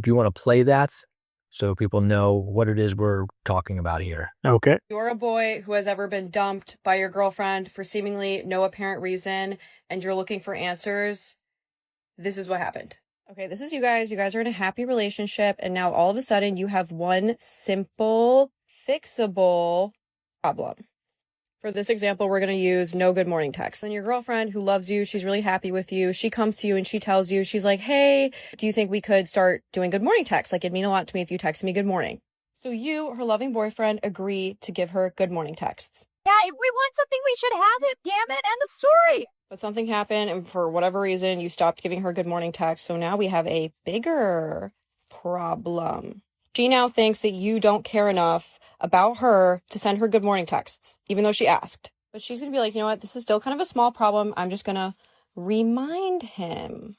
if you want to play that so people know what it is we're talking about here. Okay. You're a boy who has ever been dumped by your girlfriend for seemingly no apparent reason, and you're looking for answers. This is what happened. Okay, this is you guys. You guys are in a happy relationship, and now all of a sudden you have one simple, fixable problem. For this example, we're going to use no good morning text. And your girlfriend who loves you, she's really happy with you. She comes to you and she tells you, she's like, hey, do you think we could start doing good morning texts? Like, it'd mean a lot to me if you text me good morning. So you, her loving boyfriend, agree to give her good morning texts. Yeah, if we want something, we should have it. Damn it. End of story. But something happened, and for whatever reason, you stopped giving her good morning texts. So now we have a bigger problem. She now thinks that you don't care enough about her to send her good morning texts, even though she asked. But she's going to be like, you know what? This is still kind of a small problem. I'm just going to remind him.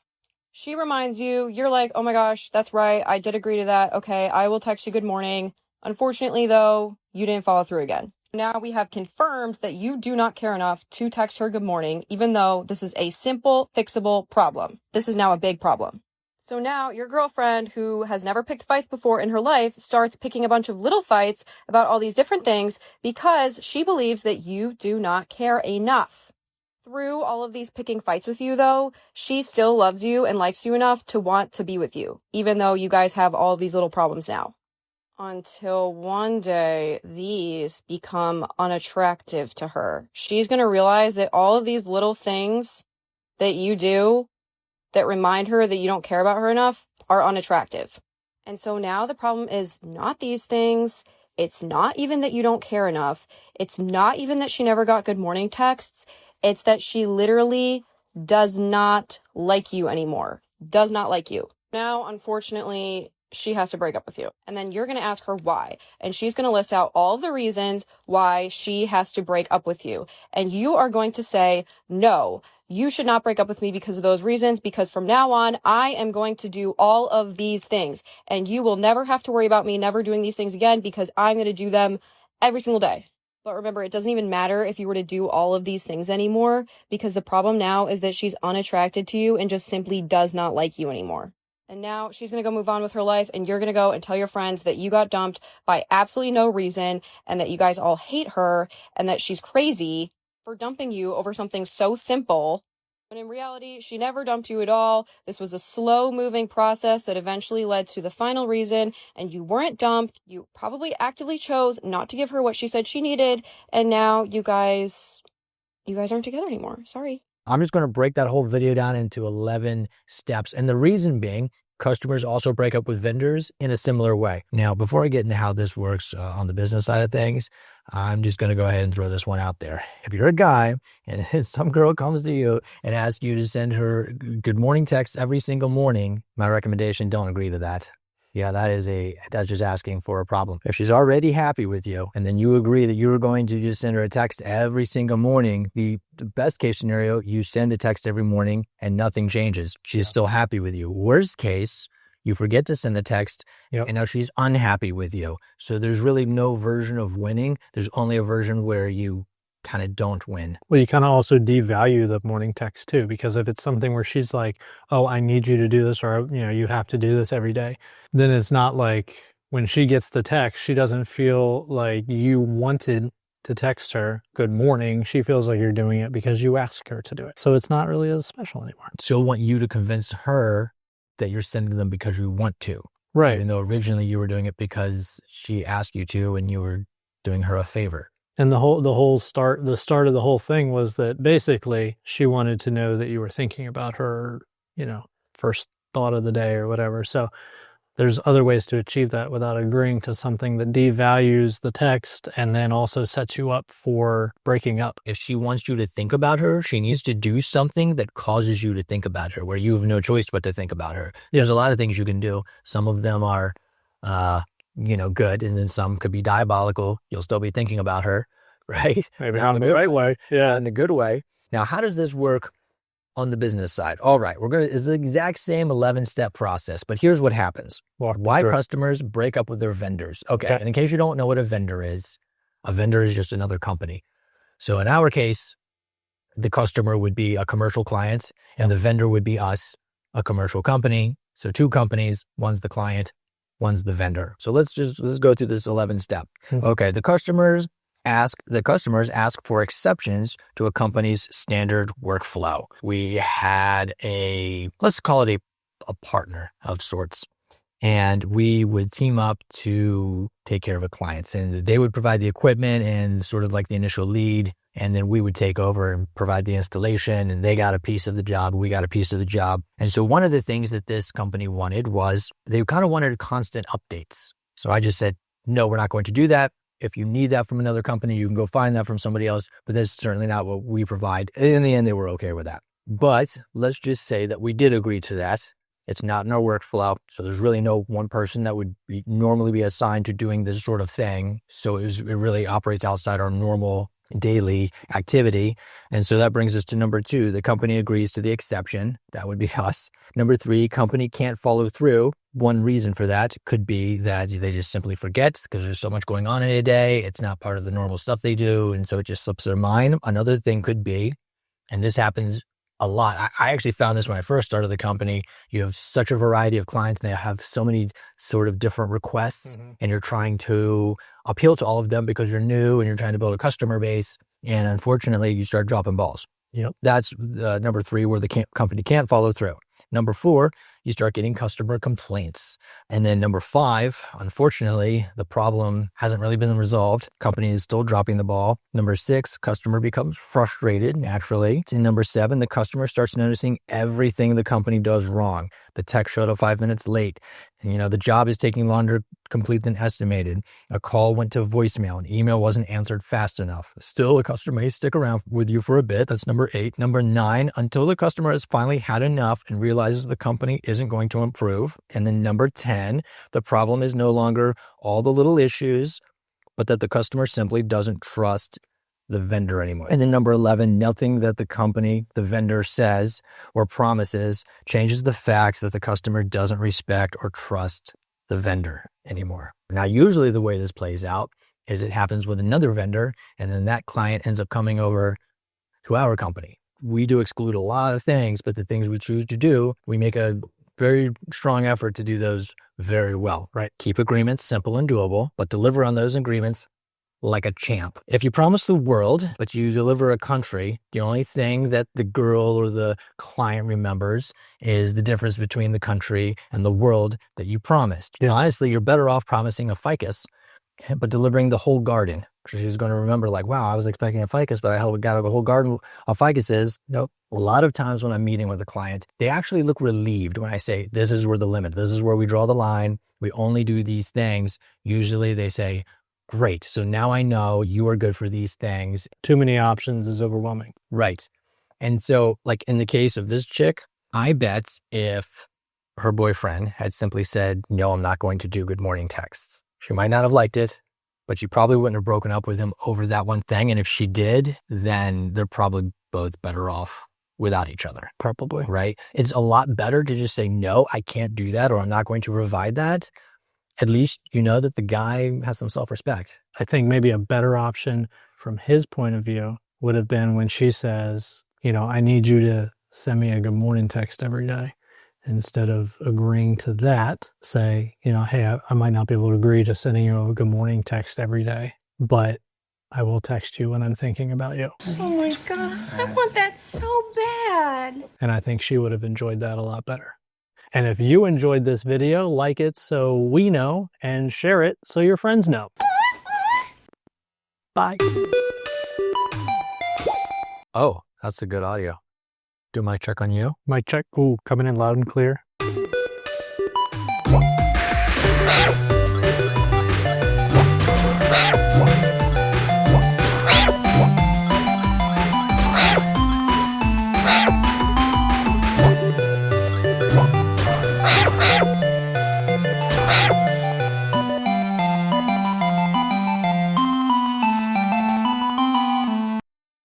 She reminds you. You're like, oh my gosh, that's right. I did agree to that. Okay, I will text you good morning. Unfortunately, though, you didn't follow through again. Now we have confirmed that you do not care enough to text her good morning, even though this is a simple, fixable problem. This is now a big problem. So now your girlfriend, who has never picked fights before in her life, starts picking a bunch of little fights about all these different things because she believes that you do not care enough. Through all of these picking fights with you, though, she still loves you and likes you enough to want to be with you, even though you guys have all these little problems now. Until one day, these become unattractive to her. She's going to realize that all of these little things that you do that remind her that you don't care about her enough are unattractive. And so now the problem is not these things. It's not even that you don't care enough. It's not even that she never got good morning texts. It's that she literally does not like you anymore. Does not like you. Now, unfortunately, she has to break up with you. And then you're going to ask her why. And she's going to list out all the reasons why she has to break up with you. And you are going to say, no, you should not break up with me because of those reasons, because from now on, I am going to do all of these things. And you will never have to worry about me never doing these things again because I'm going to do them every single day. But remember, it doesn't even matter if you were to do all of these things anymore, because the problem now is that she's unattracted to you and just simply does not like you anymore. And now she's going to go move on with her life, and you're going to go and tell your friends that you got dumped by absolutely no reason, and that you guys all hate her, and that she's crazy for dumping you over something so simple. When in reality, she never dumped you at all. This was a slow-moving process that eventually led to the final reason, and you weren't dumped. You probably actively chose not to give her what she said she needed, and now you guys aren't together anymore. Sorry. I'm just going to break that whole video down into 11 steps. And the reason being, customers also break up with vendors in a similar way. Now, before I get into how this works on the business side of things, I'm just going to go ahead and throw this one out there. If you're a guy and some girl comes to you and asks you to send her good morning text every single morning, my recommendation, don't agree to that. Yeah, that's just asking for a problem. If she's already happy with you and then you agree that you're going to just send her a text every single morning, the best case scenario, you send a text every morning and nothing changes. She's still happy with you. Worst case, you forget to send the text and now she's unhappy with you. So there's really no version of winning. There's only a version where you kind of don't win. Well, you kind of also devalue the morning text too, because if it's something where she's like, oh, I need you to do this, or, you have to do this every day, then it's not like when she gets the text, she doesn't feel like you wanted to text her good morning. She feels like you're doing it because you asked her to do it. So it's not really as special anymore. She'll want you to convince her that you're sending them because you want to. Right. Even though originally you were doing it because she asked you to and you were doing her a favor. And the start of the whole thing was that basically she wanted to know that you were thinking about her, first thought of the day or whatever. So there's other ways to achieve that without agreeing to something that devalues the text and then also sets you up for breaking up. If she wants you to think about her, she needs to do something that causes you to think about her, where you have no choice but to think about her. There's a lot of things you can do. Some of them are, good, and then some could be diabolical. You'll still be thinking about her, right? Maybe not in the right way. Yeah. In a good way. Now, how does this work on the business side? All right, it's the exact same 11-step process, but here's what happens. Why customers break up with their vendors. Okay, and in case you don't know what a vendor is just another company. So in our case, the customer would be a commercial client and the vendor would be us, a commercial company. So 2 companies, one's the client, one's the vendor. So let's go through this 11 step. Okay, the customers ask for exceptions to a company's standard workflow. We had let's call it a partner of sorts. And we would team up to take care of a client, and they would provide the equipment and sort of like the initial lead. And then we would take over and provide the installation, and they got a piece of the job. We got a piece of the job. And so one of the things that this company wanted was they kind of wanted constant updates. So I just said, no, we're not going to do that. If you need that from another company, you can go find that from somebody else, but that's certainly not what we provide. In the end, they were okay with that. But let's just say that we did agree to that. It's not in our workflow, so there's really no one person that would normally be assigned to doing this sort of thing. So it really operates outside our normal daily activity. And so that brings us to number 2. The company agrees to the exception. That would be us. Number 3, company can't follow through. One reason for that could be that they just simply forget because there's so much going on in a day. It's not part of the normal stuff they do, and so it just slips their mind. Another thing could be, and this happens a lot. I actually found this when I first started the company. You have such a variety of clients and they have so many sort of different requests, and you're trying to appeal to all of them because you're new and you're trying to build a customer base. And unfortunately, you start dropping balls. Yep. That's number 3, where the company can't follow through. Number 4, you start getting customer complaints. And then number 5, unfortunately, the problem hasn't really been resolved. Company is still dropping the ball. Number 6, customer becomes frustrated naturally. And number 7, the customer starts noticing everything the company does wrong. The tech showed up 5 minutes late. The job is taking longer to complete than estimated. A call went to voicemail. An email wasn't answered fast enough. Still, a customer may stick around with you for a bit. That's number 8. Number 9, until the customer has finally had enough and realizes the company isn't going to improve. And then number 10, the problem is no longer all the little issues, but that the customer simply doesn't trust the vendor anymore. And then number 11, nothing that the vendor says or promises changes the facts that the customer doesn't respect or trust the vendor anymore. Now, usually the way this plays out is it happens with another vendor, and then that client ends up coming over to our company. We do exclude a lot of things, but the things we choose to do, we make a very strong effort to do those very well, right? Keep agreements simple and doable, but deliver on those agreements like a champ. If you promise the world, but you deliver a country, the only thing that the girl or the client remembers is the difference between the country and the world that you promised. Yeah. Honestly, you're better off promising a ficus, but delivering the whole garden. She's going to remember like, wow, I was expecting a ficus, but I got a whole garden of ficuses. Nope. A lot of times when I'm meeting with a client, they actually look relieved when I say, this is where the limit, this is where we draw the line. We only do these things. Usually they say, great. So now I know you are good for these things. Too many options is overwhelming. Right. And so like in the case of this chick, I bet if her boyfriend had simply said, no, I'm not going to do good morning texts, she might not have liked it, but she probably wouldn't have broken up with him over that one thing. And if she did, then they're probably both better off without each other. Probably. Right. It's a lot better to just say, no, I can't do that, or I'm not going to provide that. At least you know that the guy has some self-respect. I think maybe a better option from his point of view would have been when she says, I need you to send me a good morning text every day. Instead of agreeing to that, say, hey, I might not be able to agree to sending you a good morning text every day, but I will text you when I'm thinking about you. Oh my God, I want that so bad. And I think she would have enjoyed that a lot better. And if you enjoyed this video, like it so we know, and share it so your friends know. Bye. Oh, that's a good audio. Do my check on you. Mic check. Ooh, coming in loud and clear.